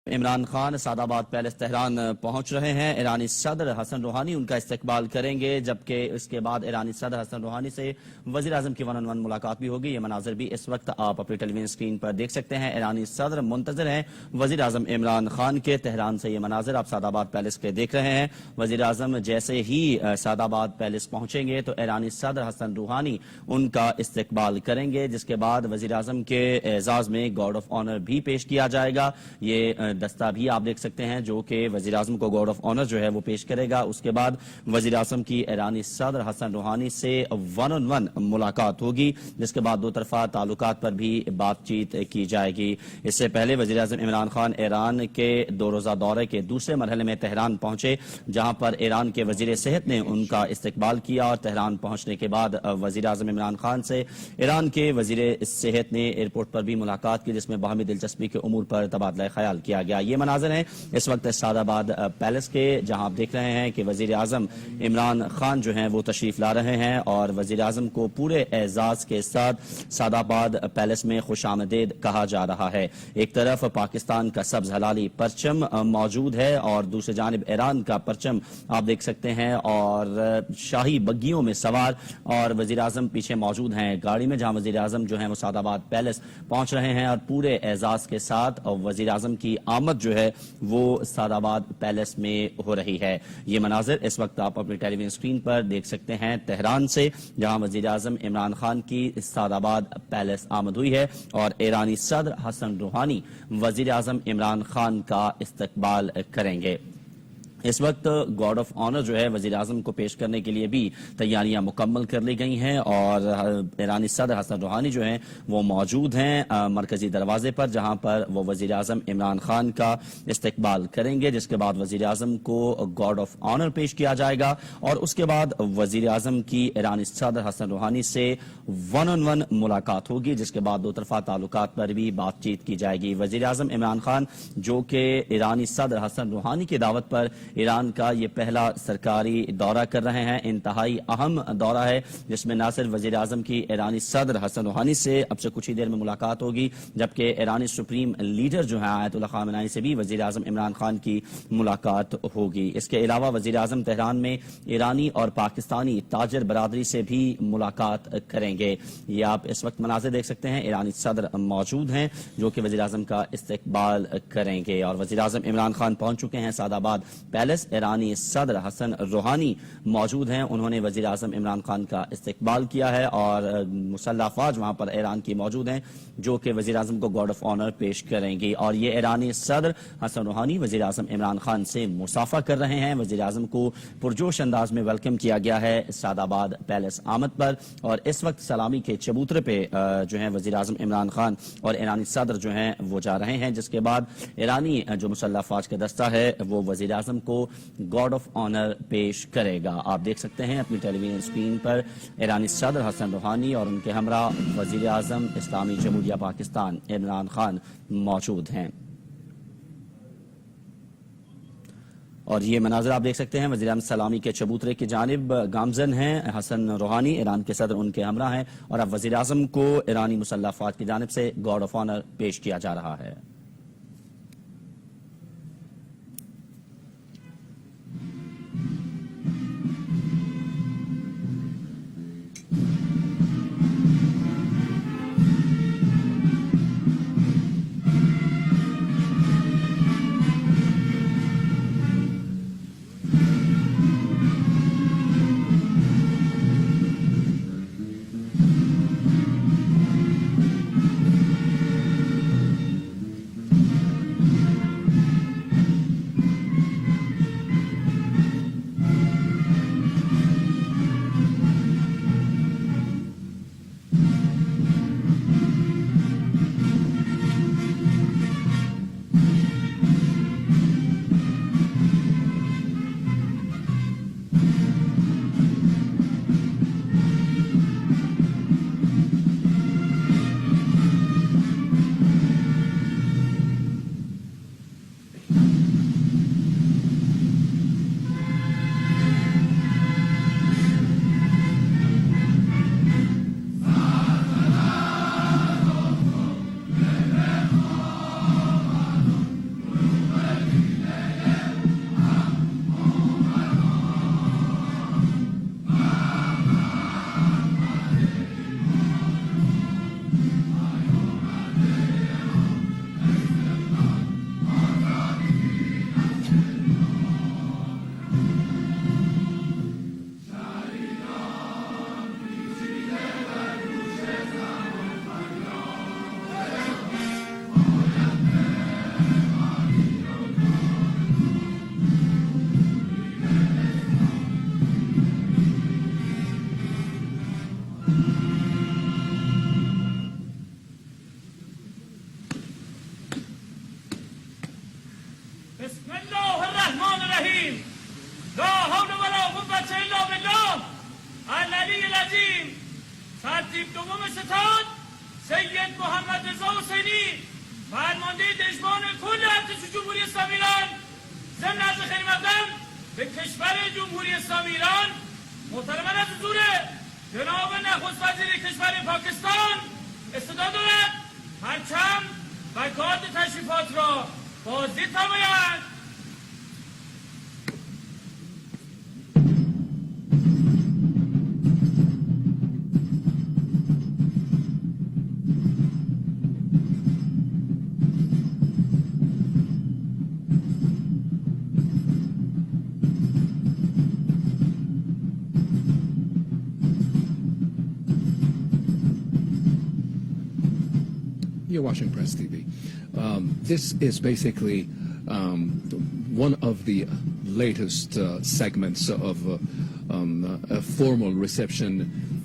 Imran Khan سعداباد palace Tehran پہنچ رہے ہیں۔ ایرانی صدر حسن روحانی ان کا استقبال کریں گے، جبکہ اس کے بعد ایرانی صدر حسن روحانی سے وزیر اعظم کی ون آن ون ملاقات بھی ہوگی۔ یہ مناظر بھی اس وقت آپ اپنی ٹیلی ویژن اسکرین پر دیکھ سکتے ہیں۔ ایرانی صدر منتظر ہیں وزیر اعظم عمران خان کے۔ تہران سے یہ مناظر آپ سعداباد پیلس کے دیکھ رہے ہیں۔ وزیر اعظم جیسے ہی سعداباد پیلس پہنچیں گے تو ایرانی صدر حسن روحانی ان کا استقبال کریں گے، جس کے بعد وزیر اعظم کے اعزاز میں گارڈ آف آنر بھی پیش کیا جائے گا۔ یہ دستہ بھی آپ دیکھ سکتے ہیں جو کہ وزیر اعظم کو گارڈ آف آنر جو ہے وہ پیش کرے گا۔ اس کے بعد وزیر اعظم کی ایرانی صدر حسن روحانی سے ون آن ون ملاقات ہوگی، جس کے بعد دو طرفہ تعلقات پر بھی بات چیت کی جائے گی۔ اس سے پہلے وزیر اعظم عمران خان ایران کے 2 روزہ دورے کے دوسرے مرحلے میں تہران پہنچے، جہاں پر ایران کے وزیر صحت نے ان کا استقبال کیا، اور تہران پہنچنے کے بعد وزیر اعظم عمران خان سے ایران کے وزیر صحت نے ایئرپورٹ پر بھی ملاقات کی، جس میں باہمی دلچسپی کے امور پر تبادلہ خیال کیا گیا۔ یہ مناظر ہیں اس وقت سعداباد پیلس کے، جہاں آپ دیکھ رہے ہیں کہ وزیر اعظم عمران خان جو ہیں وہ تشریف لا رہے ہیں، اور وزیر اعظم کو پورے اعزاز کے ساتھ سعداباد پیلس میں خوش آمدید کہا جا رہا ہے۔ ایک طرف پاکستان کا سبز ہلالی پرچم موجود ہے، اور دوسری جانب ایران کا پرچم آپ دیکھ سکتے ہیں، اور شاہی بگیوں میں سوار اور وزیر اعظم پیچھے موجود ہیں گاڑی میں، جہاں وزیر اعظم جو ہیں وہ سعداباد پیلس پہنچ رہے ہیں، اور پورے اعزاز کے ساتھ وزیر اعظم کی آمد جو ہے وہ سعداباد پیلس میں ہو رہی ہے۔ یہ مناظر اس وقت آپ اپنی ٹیلی ویژن اسکرین پر دیکھ سکتے ہیں تہران سے، جہاں وزیر اعظم عمران خان کی سعداباد پیلس آمد ہوئی ہے، اور ایرانی صدر حسن روحانی وزیر اعظم عمران خان کا استقبال کریں گے۔ اس وقت گارڈ آف آنر جو ہے وزیر اعظم کو پیش کرنے کے لیے بھی تیاریاں مکمل کر لی گئی ہیں، اور ایرانی صدر حسن روحانی جو ہیں وہ موجود ہیں مرکزی دروازے پر، جہاں پر وہ وزیر اعظم عمران خان کا استقبال کریں گے، جس کے بعد وزیر اعظم کو گارڈ آف آنر پیش کیا جائے گا، اور اس کے بعد وزیر اعظم کی ایرانی صدر حسن روحانی سے ون آن ون ملاقات ہوگی، جس کے بعد دو طرفہ تعلقات پر بھی بات چیت کی جائے گی۔ وزیر اعظم عمران خان جو کہ ایرانی صدر حسن روحانی کی دعوت پر ایران کا یہ پہلا سرکاری دورہ کر رہے ہیں، انتہائی اہم دورہ ہے، جس میں نہ صرف وزیر اعظم کی ایرانی صدر حسن روحانی سے اب سے کچھ ہی دیر میں ملاقات ہوگی، جبکہ ایرانی سپریم لیڈر جو ہیں آیت اللہ خامنائی سے بھی وزیر اعظم عمران خان کی ملاقات ہوگی۔ اس کے علاوہ وزیر اعظم تہران میں ایرانی اور پاکستانی تاجر برادری سے بھی ملاقات کریں گے۔ یہ آپ اس وقت مناظر دیکھ سکتے ہیں، ایرانی صدر موجود ہیں جو کہ وزیر اعظم کا استقبال کریں گے، اور وزیر اعظم عمران خان پہنچ چکے ہیں سعداباد پیلس۔ ایرانی صدر حسن روحانی موجود ہیں، انہوں نے وزیر اعظم عمران خان کا استقبال کیا ہے، اور مسلح افواج وہاں پر ایران کی موجود ہیں جو کہ وزیر اعظم کو گارڈ آف آنر پیش کریں گی، اور یہ ایرانی صدر حسن روحانی وزیر اعظم عمران خان سے مصافحہ کر رہے ہیں۔ وزیر اعظم کو پرجوش انداز میں ویلکم کیا گیا ہے سعداباد پیلس آمد پر، اور اس وقت سلامی کے چبوترے پہ جو ہیں وزیر اعظم عمران خان اور ایرانی صدر جو ہیں وہ جا رہے ہیں، جس کے بعد ایرانی جو مسلح افواج کا دستہ ہے وہ وزیر اعظم کو گارڈ آف آنر پیش کرے گا۔ آپ دیکھ سکتے ہیں اپنی ٹیلی ویژن اسکرین پر ایرانی صدر حسن روحانی اور ان کے ہمراہ وزیر اعظم اسلامی جمہوریہ پاکستان عمران خان موجود ہیں، اور یہ مناظر آپ دیکھ سکتے ہیں وزیر اعظم سلامی کے چبوترے کی جانب گامزن ہیں حسن روحانی، ایران کے صدر ان کے ہمراہ ہیں، اور اب وزیر اعظم کو ایرانی مسلح افواج کی جانب سے گارڈ آف آنر پیش کیا جا رہا ہے۔ بسم الله الرحمن الرحیم لا حول ولا قوة الا بالله العلی العظیم. ترتیب دوم ستاد سید محمد رضا حسینی فرمانده دژمان کل ارتش جمهوری اسلامی ایران ضمن عرض خیلی مقدم به کشور جمهوری اسلامی ایران محترما از حضور جناب نخست وزیر کشور پاکستان استعداد دارد پرچم و کارت تشریفات را بازدید فرمایند. You're watching Press TV. This is basically one of the latest segments of a formal reception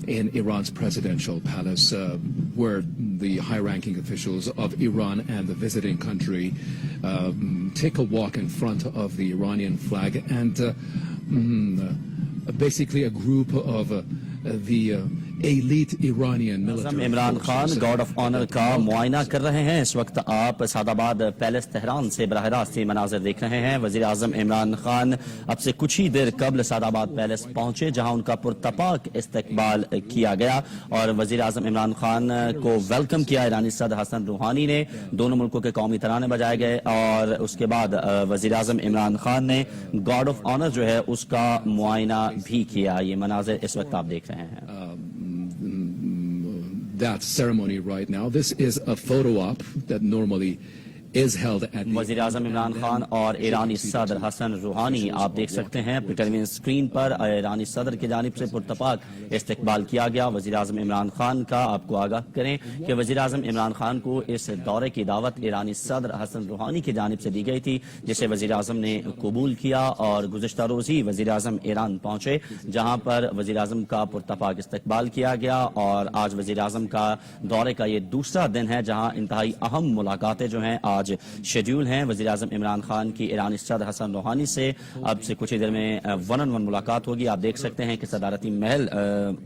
in Iran's presidential palace, where the high-ranking officials of Iran and the visiting country take a walk in front of the Iranian flag, and basically a group of the elite Iranian military Imran Khan guard of honour کا معائنہ کر رہے ہیں. اس وقت آپ Saadabad palace Tehran سے براہ راست یہ مناظر دیکھ رہے ہیں. وزیر اعظم عمران خان اب سے کچھ ہی دیر قبل سعدآباد پیلس پہنچے, جہاں ان کا پرتپاک استقبال کیا گیا, اور وزیر اعظم عمران خان کو ویلکم کیا ایرانی صدر حسن روحانی نے. دونوں ملکوں کے قومی ترانے بجائے گئے, اور اس کے بعد وزیر اعظم عمران خان نے گارڈ آف آنر جو ہے اس کا معائنہ بھی کیا. یہ مناظر اس وقت آپ دیکھ رہے ہیں. That ceremony right now. This is a photo op that normally is held at the وزیر اعظم عمران خان اور ایرانی صدر حسن روحانی آپ دیکھ سکتے ہیں ٹیلیویژن اسکرین پر. ایرانی صدر کی جانب سے پرتپاک استقبال کیا گیا وزیر اعظم عمران خان کا. آپ کو آگاہ کریں کہ وزیر اعظم عمران خان کو اس دورے کی دعوت ایرانی صدر حسن روحانی کی جانب سے دی گئی تھی, جسے وزیر اعظم نے قبول کیا, اور گزشتہ روز ہی وزیر اعظم ایران پہنچے, جہاں پر وزیر اعظم کا پرتپاک استقبال کیا گیا. اور آج وزیر اعظم کا دورے کا یہ دوسرا دن ہے, جہاں انتہائی اہم ملاقاتیں جو ہیں آج شیڈیول ہیں. وزیر اعظم عمران خان کی ایرانی صدر حسن روحانی سے اب سے کچھ ہی دیر میں ون آن ون ملاقات ہوگی. آپ دیکھ سکتے ہیں کہ صدارتی محل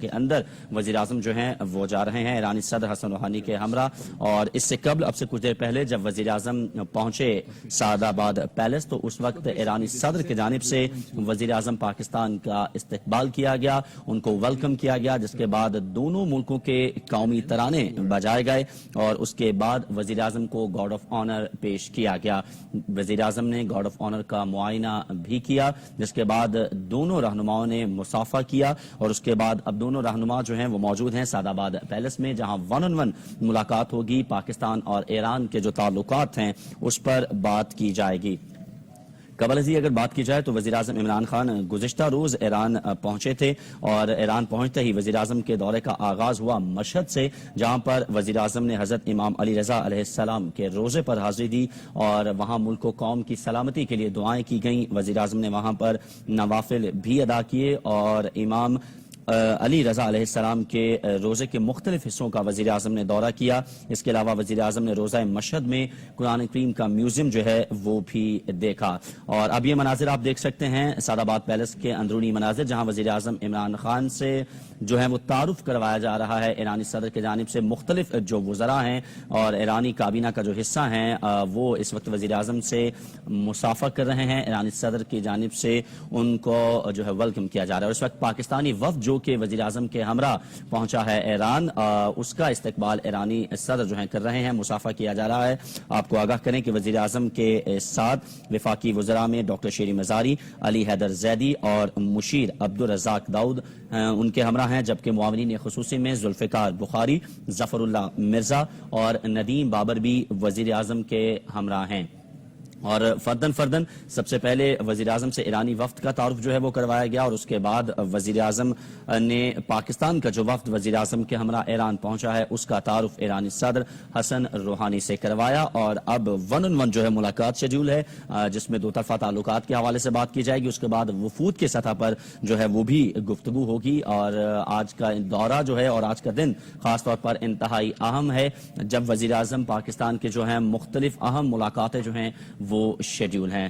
کے اندر وزیر اعظم جو ہیں وہ جا رہے ہیں ایرانی صدر حسن روحانی کے ہمراہ. اور اس سے قبل اب سے کچھ دیر پہلے جب وزیر اعظم پہنچے سعدآباد پیلس, تو اس وقت ایرانی صدر کی جانب سے وزیر اعظم پاکستان کا استقبال کیا گیا, ان کو ویلکم کیا گیا, جس کے بعد دونوں ملکوں کے قومی ترانے بجائے گئے, اور اس کے بعد وزیر اعظم کو گارڈ آف آنر پیش کیا گیا. وزیر اعظم نے گارڈ آف آنر کا معائنہ بھی کیا, جس کے بعد دونوں رہنماؤں نے مصافحہ کیا, اور اس کے بعد اب دونوں رہنما جو ہیں وہ موجود ہیں سعدآباد پیلس میں, جہاں ون آن ون ملاقات ہوگی. پاکستان اور ایران کے جو تعلقات ہیں اس پر بات کی جائے گی. قبل ازیں اگر بات کی جائے تو وزیر اعظم عمران خان گزشتہ روز ایران پہنچے تھے, اور ایران پہنچتے ہی وزیر اعظم کے دورے کا آغاز ہوا مشہد سے, جہاں پر وزیر اعظم نے حضرت امام علی رضا علیہ السلام کے روزے پر حاضری دی, اور وہاں ملک و قوم کی سلامتی کے لیے دعائیں کی گئیں. وزیر اعظم نے وہاں پر نوافل بھی ادا کیے, اور امام علی رضا علیہ السلام کے روزے کے مختلف حصوں کا وزیر اعظم نے دورہ کیا. اس کے علاوہ وزیر اعظم نے روزہ مشہد میں قرآن کریم کا میوزیم جو ہے وہ بھی دیکھا. اور اب یہ مناظر آپ دیکھ سکتے ہیں سعدآباد پیلس کے اندرونی مناظر, جہاں وزیر اعظم عمران خان سے جو ہے وہ تعارف کروایا جا رہا ہے ایرانی صدر کی جانب سے. مختلف جو وزراء ہیں اور ایرانی کابینہ کا جو حصہ ہیں وہ اس وقت وزیر اعظم سے مصافحہ کر رہے ہیں. ایرانی صدر کی جانب سے ان کو جو ہے ویلکم کیا جا رہا ہے. اور اس وقت پاکستانی وفد جو کہ وزیر اعظم کے ہمراہ پہنچا ہے ایران, اس کا استقبال ایرانی صدر جو ہیں کر رہے ہیں, مصافحہ کیا جا رہا ہے. آپ کو آگاہ کریں کہ وزیر اعظم کے ساتھ وفاقی وزراء میں ڈاکٹر شیری مزاری, علی حیدر زیدی اور مشیر عبدالرزاق داؤد ان کے ہمراہ ہیں, جبکہ معاونین خصوصی میں ذوالفقار بخاری, ظفر اللہ مرزا اور ندیم بابر بھی وزیر اعظم کے ہمراہ ہیں. اور فردن سب سے پہلے وزیر اعظم سے ایرانی وفد کا تعارف جو ہے وہ کروایا گیا, اور اس کے بعد وزیر اعظم نے پاکستان کا جو وفد وزیر اعظم کے ہمراہ ایران پہنچا ہے اس کا تعارف ایرانی صدر حسن روحانی سے کروایا. اور اب ون آن ون جو ہے ملاقات شیڈیول ہے, جس میں دو طرفہ تعلقات کے حوالے سے بات کی جائے گی. اس کے بعد وفود کے سطح پر جو ہے وہ بھی گفتگو ہوگی. اور آج کا دورہ جو ہے اور آج کا دن خاص طور پر انتہائی اہم ہے, جب وزیر اعظم پاکستان کے جو ہیں مختلف اہم ملاقاتیں جو ہیں وہ شیڈیول ہیں.